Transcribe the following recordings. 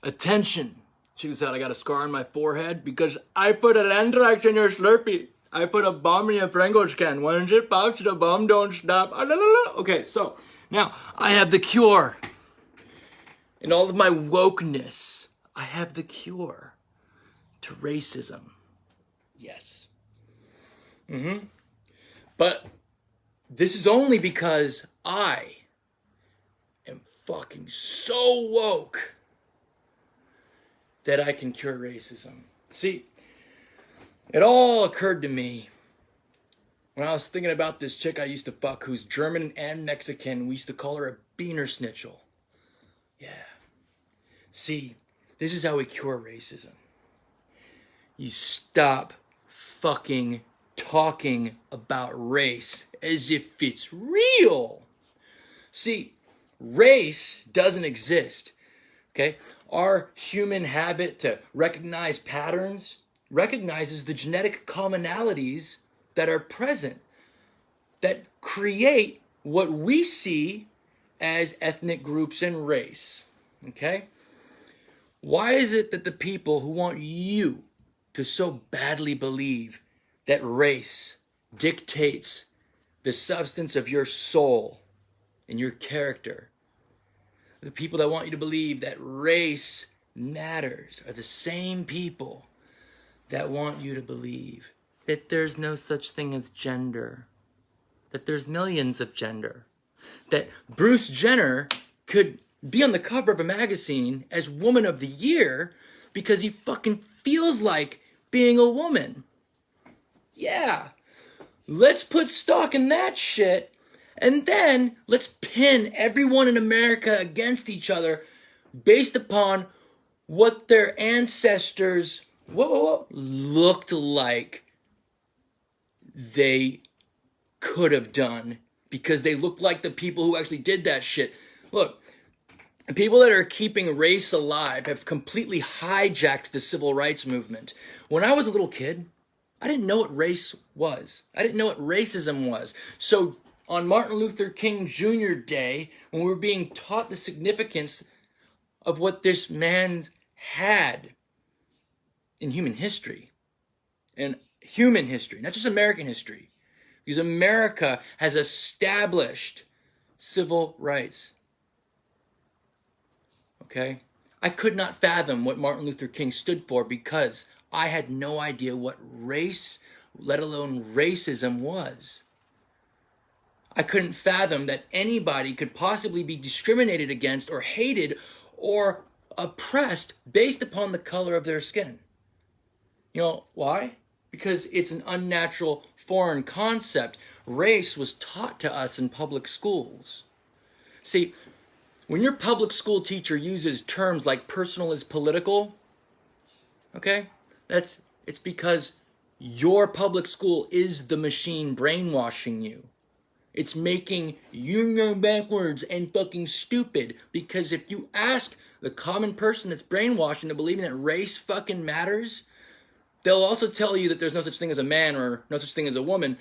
Attention. Check this out. I got a scar on my forehead because I put an anthrax in your Slurpee. I put a bomb in your Pringles can. Once it pops, the bomb don't stop. Ah, la, la, la. Okay, so now I have the cure. In all of my wokeness, I have the cure to racism. Yes. But this is only because I am fucking so woke that I can cure racism. See, it all occurred to me when I was thinking about this chick I used to fuck who's German and Mexican. We used to call her a Beaner Schnitzel. Yeah. See, this is how we cure racism. You stop fucking talking about race as if it's real. See, race doesn't exist, okay? Our human habit to recognize patterns recognizes the genetic commonalities that are present that create what we see as ethnic groups and race, okay? Why is it that the people who want you to so badly believe that race dictates the substance of your soul and your character, the people that want you to believe that race matters, are the same people that want you to believe that there's no such thing as gender, that there's millions of gender, that Bruce Jenner could be on the cover of a magazine as Woman of the Year because he fucking feels like being a woman. Yeah, let's put stock in that shit, and then let's pin everyone in America against each other based upon what their ancestors looked like they could have done because they looked like the people who actually did that shit. Look, people that are keeping race alive have completely hijacked the civil rights movement. When I was a little kid, I didn't know what race was. I didn't know what racism was. So on Martin Luther King Jr. Day, when we were being taught the significance of what this man had in human history, not just American history, because America has established civil rights. Okay? I could not fathom what Martin Luther King stood for because I had no idea what race, let alone racism, was. I couldn't fathom that anybody could possibly be discriminated against or hated or oppressed based upon the color of their skin. You know why? Because it's an unnatural foreign concept. Race was taught to us in public schools. See, when your public school teacher uses terms like personal is political, okay, it's because your public school is the machine brainwashing you. It's making you go backwards and fucking stupid, because if you ask the common person that's brainwashed into believing that race fucking matters, they'll also tell you that there's no such thing as a man or no such thing as a woman,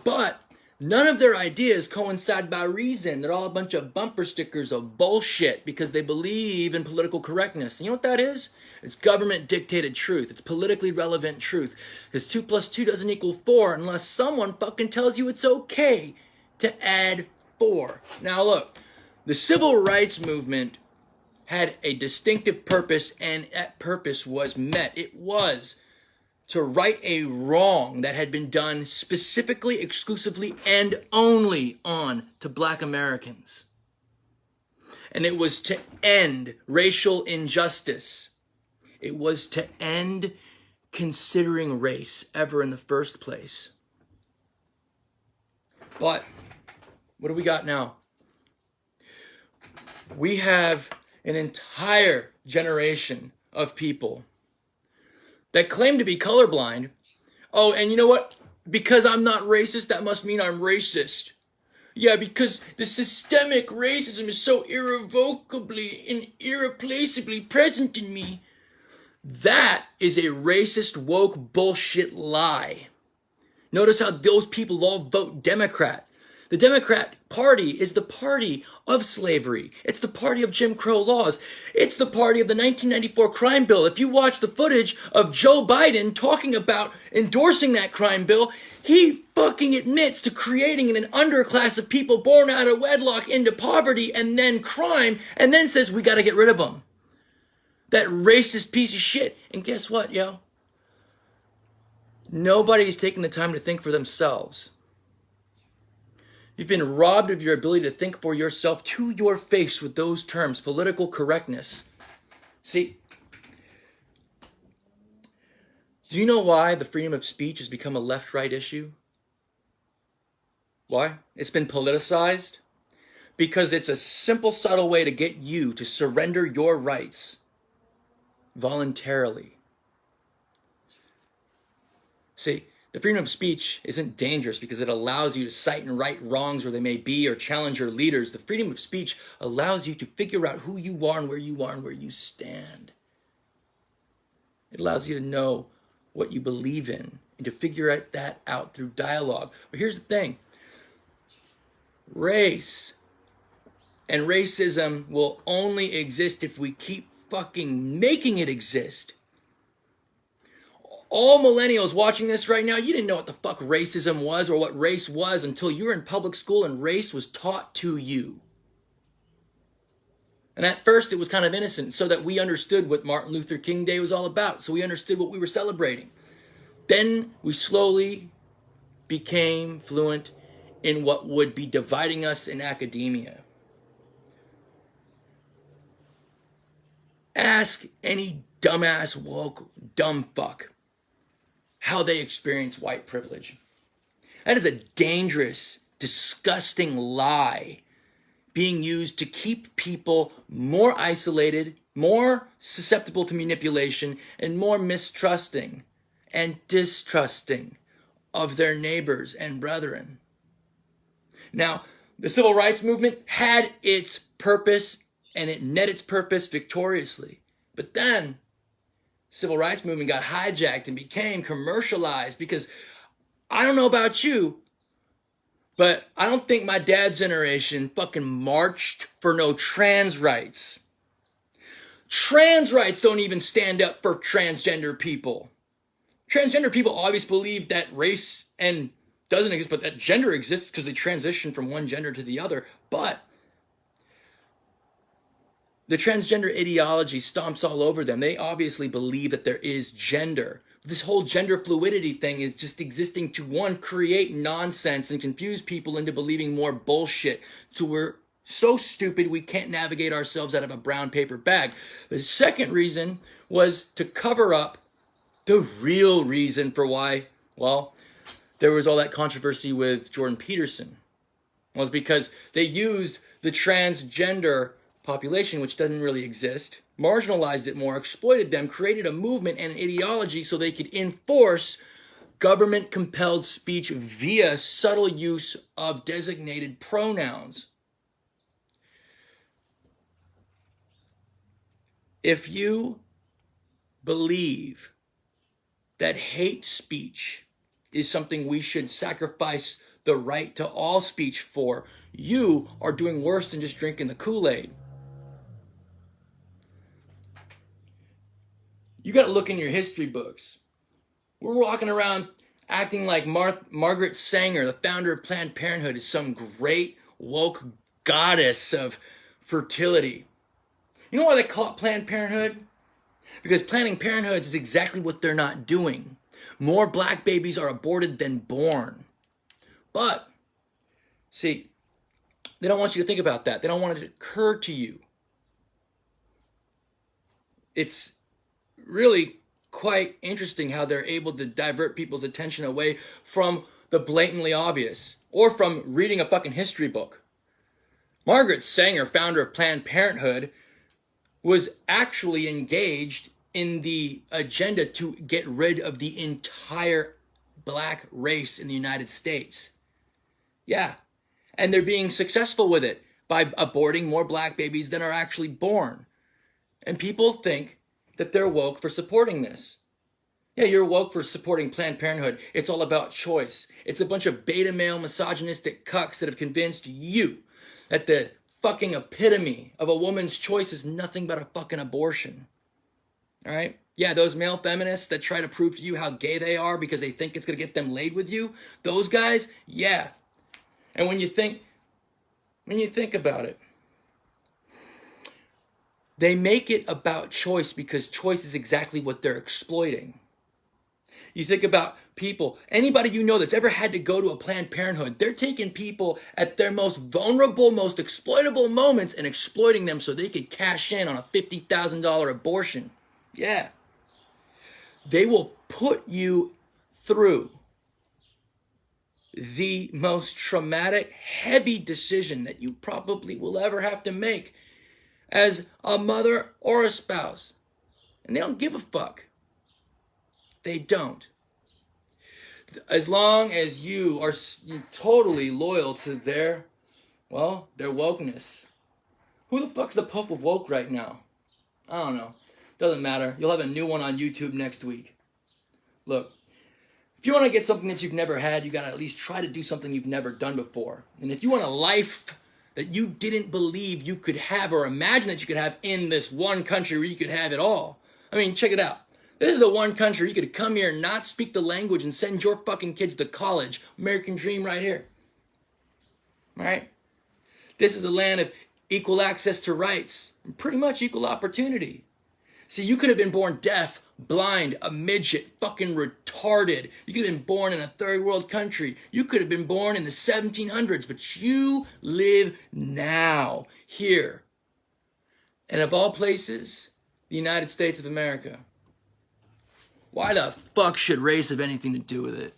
but none of their ideas coincide by reason. They're all a bunch of bumper stickers of bullshit because they believe in political correctness. And you know what that is? It's government dictated truth. It's politically relevant truth. Because 2 plus 2 doesn't equal 4 unless someone fucking tells you it's okay to add 4. Now look, the civil rights movement had a distinctive purpose, and that purpose was met. It was to right a wrong that had been done specifically, exclusively, and only on to black Americans. And it was to end racial injustice. It was to end considering race ever in the first place. But what do we got now? We have an entire generation of people that claim to be colorblind. Oh, and you know what? Because I'm not racist, that must mean I'm racist. Yeah, because the systemic racism is so irrevocably and irreplaceably present in me. That is a racist, woke bullshit lie. Notice how those people all vote Democrat. The Democrat party is the party of slavery. It's the party of Jim Crow laws. It's the party of the 1994 crime bill. If you watch the footage of Joe Biden talking about endorsing that crime bill, he fucking admits to creating an underclass of people born out of wedlock into poverty and then crime, and then says we gotta get rid of them. That racist piece of shit. And guess what, yo? Nobody's taking the time to think for themselves. You've been robbed of your ability to think for yourself to your face with those terms, political correctness. See, do you know why the freedom of speech has become a left-right issue? Why? It's been politicized because it's a simple, subtle way to get you to surrender your rights voluntarily. See, the freedom of speech isn't dangerous because it allows you to cite and right wrongs where they may be or challenge your leaders. The freedom of speech allows you to figure out who you are and where you are and where you stand. It allows you to know what you believe in and to figure that out through dialogue. But here's the thing. Race and racism will only exist if we keep fucking making it exist. All millennials watching this right now, you didn't know what the fuck racism was or what race was until you were in public school and race was taught to you. And at first it was kind of innocent so that we understood what Martin Luther King Day was all about. So we understood what we were celebrating. Then we slowly became fluent in what would be dividing us in academia. Ask any dumbass, woke, dumb fuck how they experience white privilege. That is a dangerous, disgusting lie being used to keep people more isolated, more susceptible to manipulation, and more mistrusting and distrusting of their neighbors and brethren. Now, the civil rights movement had its purpose and it met its purpose victoriously. But then civil rights movement got hijacked and became commercialized because I don't know about you, but I don't think my dad's generation fucking marched for no trans rights. Trans rights don't even stand up for transgender people. Transgender people always believe that race and doesn't exist, but that gender exists because they transition from one gender to the other. But the transgender ideology stomps all over them. They obviously believe that there is gender. This whole gender fluidity thing is just existing to, one, create nonsense and confuse people into believing more bullshit. So we're so stupid we can't navigate ourselves out of a brown paper bag. The second reason was to cover up the real reason for why, well, there was all that controversy with Jordan Peterson. It was because they used the transgender population, which doesn't really exist, marginalized it more, exploited them, created a movement and an ideology so they could enforce government-compelled speech via subtle use of designated pronouns. If you believe that hate speech is something we should sacrifice the right to all speech for, you are doing worse than just drinking the Kool-Aid. You got to look in your history books. We're walking around acting like Margaret Sanger, the founder of Planned Parenthood, is some great woke goddess of fertility. You know why they call it Planned Parenthood? Because Planned Parenthood is exactly what they're not doing. More black babies are aborted than born. But, see, they don't want you to think about that. They don't want it to occur to you. It's really quite interesting how they're able to divert people's attention away from the blatantly obvious or from reading a fucking history book. Margaret Sanger, founder of Planned Parenthood, was actually engaged in the agenda to get rid of the entire black race in the United States. Yeah, and they're being successful with it by aborting more black babies than are actually born. And people think that they're woke for supporting this. Yeah, you're woke for supporting Planned Parenthood. It's all about choice. It's a bunch of beta male misogynistic cucks that have convinced you that the fucking epitome of a woman's choice is nothing but a fucking abortion. All right? Yeah, those male feminists that try to prove to you how gay they are because they think it's going to get them laid with you, those guys, yeah. And when you think about it, they make it about choice because choice is exactly what they're exploiting. You think about people, anybody you know that's ever had to go to a Planned Parenthood, they're taking people at their most vulnerable, most exploitable moments and exploiting them so they could cash in on a $50,000 abortion. Yeah. They will put you through the most traumatic, heavy decision that you probably will ever have to make as a mother or a spouse. And they don't give a fuck. They don't. As long as you are totally loyal to their wokeness. Who the fuck's the Pope of woke right now? I don't know. Doesn't matter. You'll have a new one on YouTube next week. Look, if you want to get something that you've never had, you got to at least try to do something you've never done before. And if you want a life that you didn't believe you could have or imagine that you could have in this one country where you could have it all. I mean, check it out. This is the one country you could come here and not speak the language and send your fucking kids to college. American dream right here. All right? This is a land of equal access to rights and pretty much equal opportunity. See, you could have been born deaf, blind, a midget, fucking retarded. You could have been born in a third world country. You could have been born in the 1700s, but you live now, here. And of all places, the United States of America. Why the fuck should race have anything to do with it?